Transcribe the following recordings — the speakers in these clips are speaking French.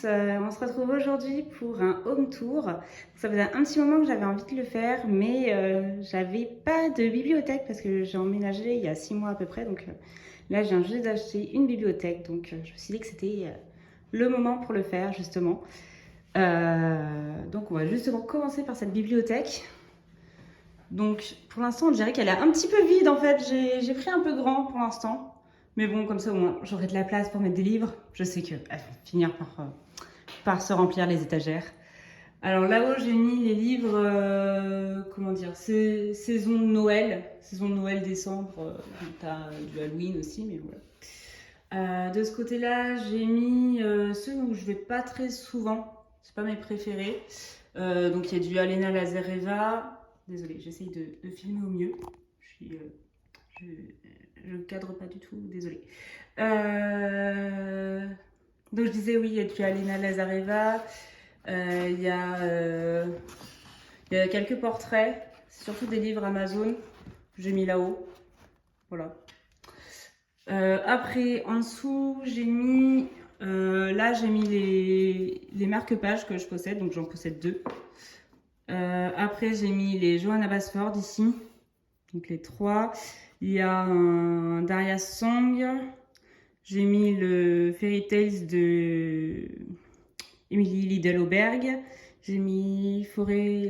on se retrouve aujourd'hui pour un home tour. Ça faisait un petit moment que j'avais envie de le faire, mais j'avais pas de bibliothèque parce que j'ai emménagé il y a 6 mois à peu près. Donc là, je viens juste d'acheter une bibliothèque, donc je me suis dit que c'était le moment pour le faire justement. Donc on va justement commencer par cette bibliothèque. Donc pour l'instant, on dirait qu'elle est un petit peu vide en fait. J'ai pris un peu grand pour l'instant. Mais bon, comme ça, au moins, j'aurai de la place pour mettre des livres. Je sais qu'elles vont finir par se remplir les étagères. Alors là-haut, j'ai mis les livres, comment dire, saison de Noël, décembre. T'as du Halloween aussi, mais voilà. De ce côté-là, j'ai mis ceux où je vais pas très souvent. C'est pas mes préférés. Donc il y a du Alena Lazareva. Désolée, j'essaye de filmer au mieux. Je cadre pas du tout, désolée. Donc je disais oui, il y a du Alena Lazareva, il y a quelques portraits, surtout des livres Amazon, j'ai mis là-haut, voilà. Après, en dessous, j'ai mis, là j'ai mis les marque-pages que je possède, donc j'en possède 2. Après, j'ai mis les Johanna Basford ici, donc les 3. Il y a un Darius Song. J'ai mis le Fairy Tales de Emily Liddell-Oberg. J'ai mis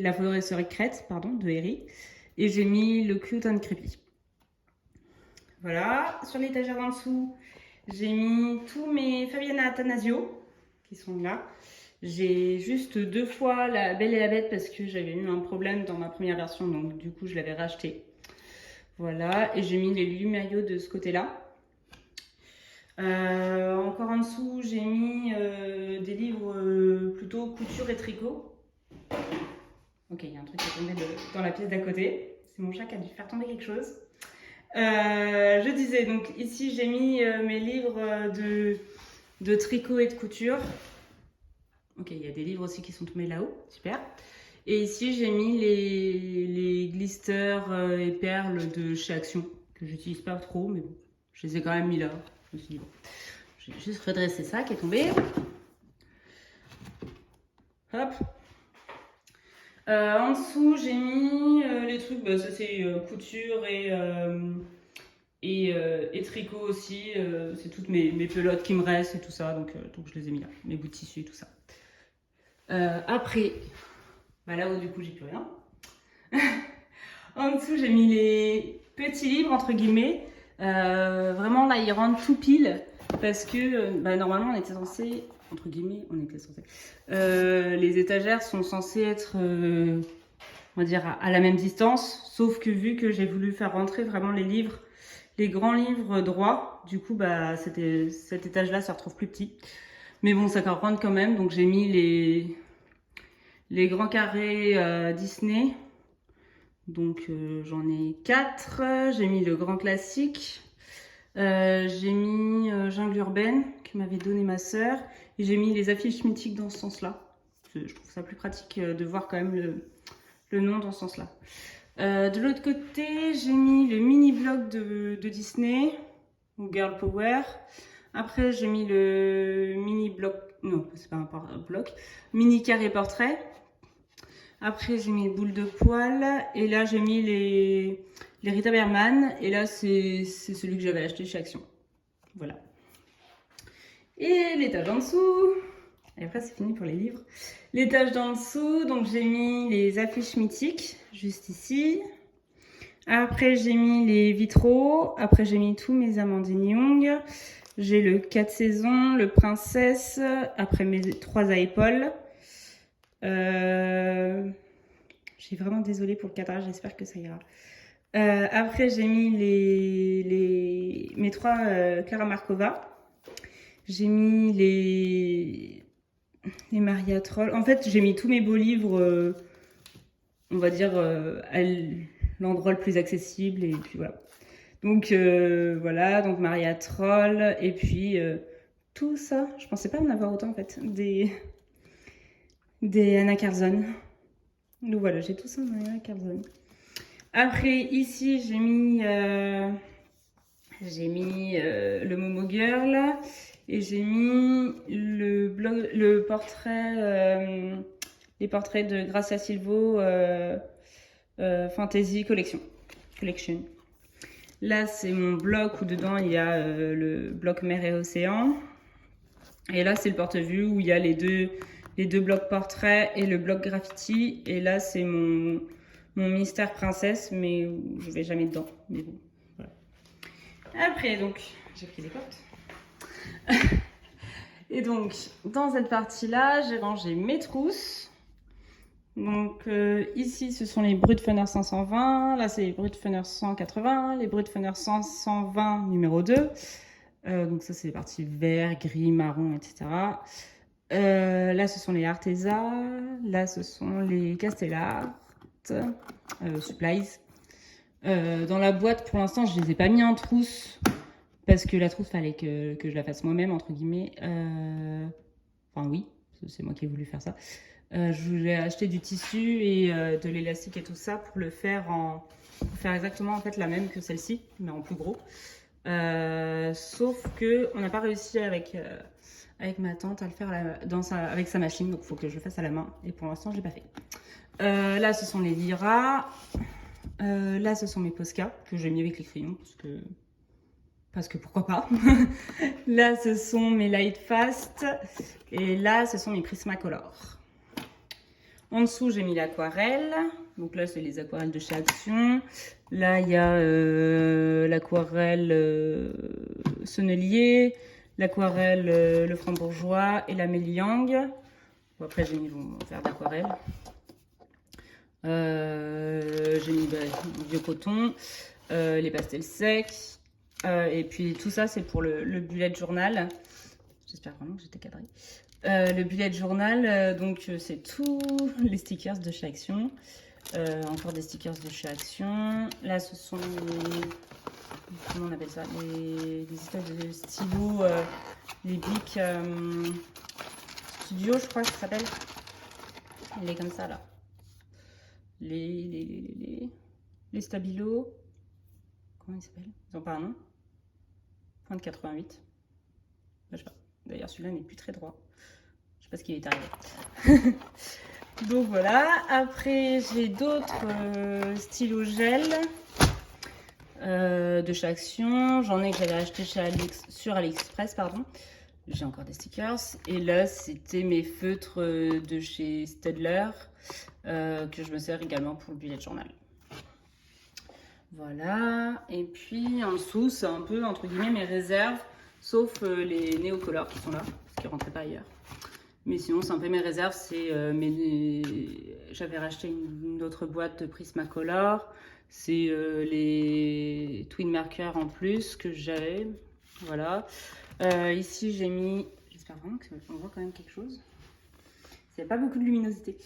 la forêt secrète, pardon, de Harry. Et j'ai mis le Cute and Creepy. Voilà. Sur l'étagère en dessous, j'ai mis tous mes Fabiana Attanasio qui sont là. J'ai juste 2 fois la Belle et la Bête parce que j'avais eu un problème dans ma première version, donc du coup je l'avais racheté. Voilà, et j'ai mis les Lumiario de ce côté-là. Encore en dessous, j'ai mis des livres plutôt couture et tricot. Ok, il y a un truc qui est tombé dans la pièce d'à côté. C'est mon chat qui a dû faire tomber quelque chose. Je disais, donc ici j'ai mis mes livres de tricot et de couture. Ok, il y a des livres aussi qui sont tombés là-haut, super. Et ici, j'ai mis les glisters et perles de chez Action, que j'utilise pas trop, mais bon, je les ai quand même mis là. Je me suis dit, bon, j'ai juste redressé ça qui est tombé. Hop. En dessous, j'ai mis les trucs, bah, ça c'est couture et tricot aussi. C'est toutes mes pelotes qui me restent et tout ça, donc je les ai mis là, mes bouts de tissu et tout ça. Après, bah là-haut, du coup, j'ai plus rien. En dessous, j'ai mis les petits livres, entre guillemets. Vraiment, là, ils rentrent tout pile. Parce que, normalement, on était censé... Entre guillemets, on était censé... les étagères sont censées être, on va dire, à la même distance. Sauf que vu que j'ai voulu faire rentrer vraiment les livres, les grands livres droits, du coup, cet étage-là se retrouve plus petit. Mais bon, ça rentre quand même. Donc, j'ai mis les grands carrés Disney. Donc j'en ai 4. J'ai mis le grand classique. J'ai mis Jungle Urbaine que m'avait donné ma sœur. Et j'ai mis les affiches mythiques dans ce sens-là. Je trouve ça plus pratique de voir quand même le nom dans ce sens-là. De l'autre côté, j'ai mis le mini-bloc de Disney, ou Girl Power. Après, j'ai mis le mini-bloc, non, c'est pas un bloc, mini-carré portrait. Après, j'ai mis boule de poil. Et là, j'ai mis les Rita Berman. Et là, c'est celui que j'avais acheté chez Action. Voilà. Et l'étage en dessous. Et après, c'est fini pour les livres. L'étage d'en dessous, donc j'ai mis les affiches mythiques, juste ici. Après, j'ai mis les vitraux. Après, j'ai mis tous mes Amandine Young. J'ai le 4 saisons, le Princesse. Après, mes 3 à épaules. Je suis vraiment désolée pour le cadrage, j'espère que ça ira. Après, j'ai mis mes 3 Clara Markova. J'ai mis les Maria Troll. En fait, j'ai mis tous mes beaux livres, on va dire, à l'endroit le plus accessible. Et puis voilà. Donc voilà, donc Maria Troll. Et puis tout ça, je pensais pas en avoir autant en fait. Des Anna Carlson. Donc voilà, j'ai tout ça dans Anna Carlson. Après, ici, j'ai mis le Momo Girl. Et j'ai mis le portrait, les portraits de Gracia Silvo Fantasy Collection. Là, c'est mon bloc où dedans il y a le bloc mer et océan. Et là, c'est le porte-vue où il y a les deux blocs portraits et le bloc graffiti. Et là, c'est mon mystère princesse, mais où je vais jamais dedans. Mais bon, voilà. Après, donc, j'ai pris des portes. Et donc, dans cette partie-là, j'ai rangé mes trousses. Donc, ici, ce sont les Brutfunner 520. Là, c'est les Brutfunner 180. Les Brutfunner 120 numéro 2. Donc ça, c'est les parties vert, gris, marron, etc. Là, ce sont les Arteza. Là, ce sont les Castellart Supplies. Dans la boîte, pour l'instant, je les ai pas mis en trousse parce que la trousse, fallait que je la fasse moi-même, entre guillemets. Enfin, oui, c'est moi qui ai voulu faire ça. Je voulais acheter du tissu et de l'élastique et tout ça pour faire exactement en fait la même que celle-ci, mais en plus gros. Sauf que on n'a pas réussi avec ma tante à le faire avec sa machine, donc il faut que je le fasse à la main. Et pour l'instant, je l'ai pas fait. Là, ce sont les Lyra. Là, ce sont mes Posca que j'ai mis avec les crayons parce que pourquoi pas. Là, ce sont mes Lightfast et là, ce sont mes Prismacolor. En dessous, j'ai mis l'aquarelle. Donc là, c'est les aquarelles de chez Action. Là, il y a l'aquarelle Sonnelier, l'aquarelle Le Frambourgeois et la Méliang. Bon, après, j'ai mis mon verre d'aquarelle. J'ai mis du vieux coton, les pastels secs. Et puis tout ça, c'est pour le bullet journal. J'espère vraiment que j'étais cadrée. Le bullet journal, donc c'est tous les stickers de chez Action. Encore des stickers de chez Action. Là, ce sont comment on appelle ça, les espèces de stylos, les Bic Studio, je crois que ça s'appelle. Il est comme ça là. Les stabilos. Comment ils s'appellent? Ils ont pas un nom? Point de 88. Je sais pas. D'ailleurs, celui-là n'est plus très droit. Je sais pas ce qui est arrivé. Donc voilà. Après, j'ai d'autres stylos gel de chez Action. J'en ai que j'avais acheté sur AliExpress, pardon. J'ai encore des stickers. Et là, c'était mes feutres de chez Staedtler que je me sers également pour le bullet journal. Voilà. Et puis en dessous, c'est un peu entre guillemets mes réserves, sauf les néocolores qui sont là, parce qu'ils ne rentraient pas ailleurs. Mais sinon, c'est un peu mes réserves. J'avais racheté une autre boîte de Prismacolor. C'est les Twin Marker en plus que j'avais. Voilà. Ici, j'ai mis... J'espère vraiment qu'on voit quand même quelque chose. Il n'y a pas beaucoup de luminosité.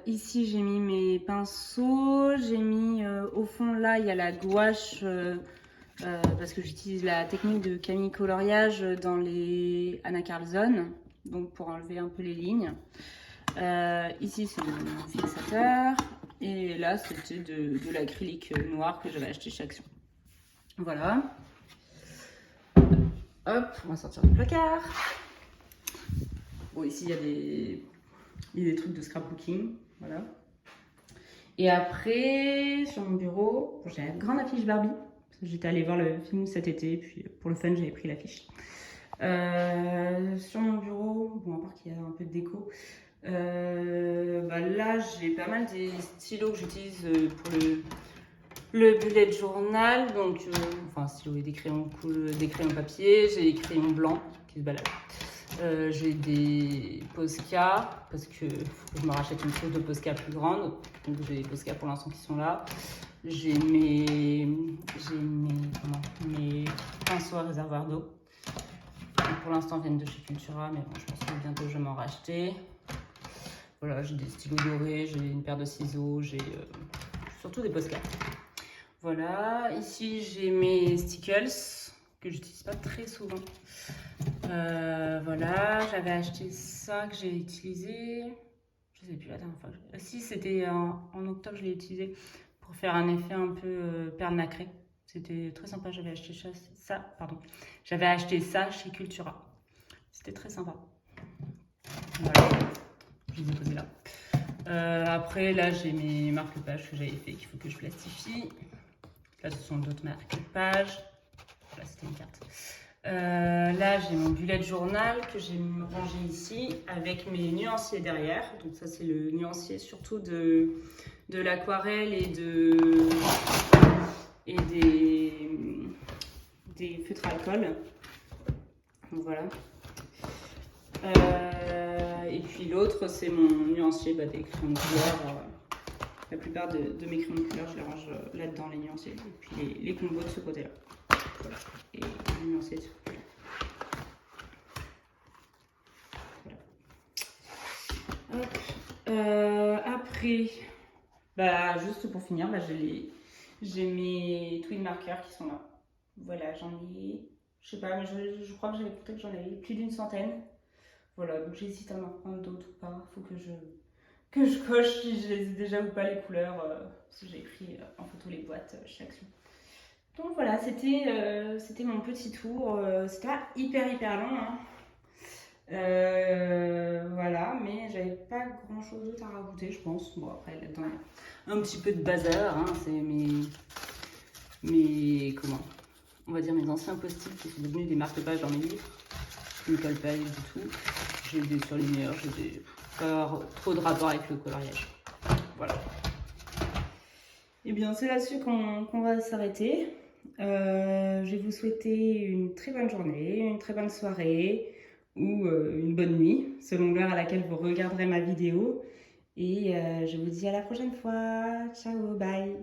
Ici, j'ai mis mes pinceaux. J'ai mis au fond, là, il y a la gouache... parce que j'utilise la technique de Camille coloriage dans les Anna Carlson, donc pour enlever un peu les lignes. Ici, c'est mon fixateur. Et là, c'était de l'acrylique noir que j'avais acheté chez Action. Voilà. Hop, on va sortir du placard. Bon, ici, il y a des trucs de scrapbooking. Voilà. Et après, sur mon bureau, j'ai la grande affiche Barbie. J'étais allée voir le film cet été, puis pour le fun, j'avais pris l'affiche. Sur mon bureau, bon, à part qu'il y a un peu de déco, là, j'ai pas mal des stylos que j'utilise pour le bullet journal. Donc, enfin, stylo et des crayons papier. J'ai des crayons blancs qui se baladent. J'ai des Posca, parce que faut que je me rachète une trousse de Posca plus grande. Donc, j'ai des Posca pour l'instant qui sont là. J'ai mes pinceaux à réservoir d'eau. Pour l'instant, viennent de chez Cultura, mais bon, je pense que bientôt je vais m'en racheter. Voilà, j'ai des stylos dorés, j'ai une paire de ciseaux, j'ai surtout des Posca. Voilà, ici j'ai mes stickers que j'utilise pas très souvent. Voilà, j'avais acheté ça que j'ai utilisé. Je sais plus la dernière fois. Si, c'était en octobre, je l'ai utilisé pour faire un effet un peu perle nacrée. C'était très sympa, j'avais acheté J'avais acheté ça chez Cultura. C'était très sympa. Voilà, je les ai posés là. Après, là, j'ai mes marque-pages que j'avais fait qu'il faut que je plastifie. Là, ce sont d'autres marque-pages. Voilà, c'était une carte. Là, j'ai mon bullet journal que j'ai rangé ici avec mes nuanciers derrière. Donc ça, c'est le nuancier surtout de l'aquarelle et des feutres à alcool. Donc voilà. Et puis l'autre, c'est mon nuancier des crayons de couleur. La plupart de mes crayons de couleur, je les range là-dedans, les nuanciers. Et puis les combos de ce côté-là. Voilà. Et les nuanciers de ce côté-là. Voilà. Après, juste pour finir, j'ai mes twin markers qui sont là. Voilà, j'en ai, je sais pas, mais je crois que j'avais compté que j'en avais plus d'une centaine. Voilà, donc j'hésite à m'en prendre d'autres ou pas. Faut que je coche si je les ai déjà ou pas les couleurs. Parce que j'ai pris en photo les boîtes chez Action. Donc voilà, c'était mon petit tour. C'était pas hyper long. Hein. Voilà, mais j'avais pas grand chose d'autre à rajouter, je pense. Bon, après, là-dedans, il y a un petit peu de bazar. Hein. C'est comment on va dire mes anciens post-it qui sont devenus des marque-pages dans mes livres. Je ne colle pas du tout. J'ai des surligneurs, j'ai pas trop de rapport avec le coloriage. Voilà. Et bien, c'est là-dessus qu'on va s'arrêter. Je vais vous souhaiter une très bonne journée, une très bonne soirée ou une bonne nuit, selon l'heure à laquelle vous regarderez ma vidéo. Et je vous dis à la prochaine fois. Ciao, bye.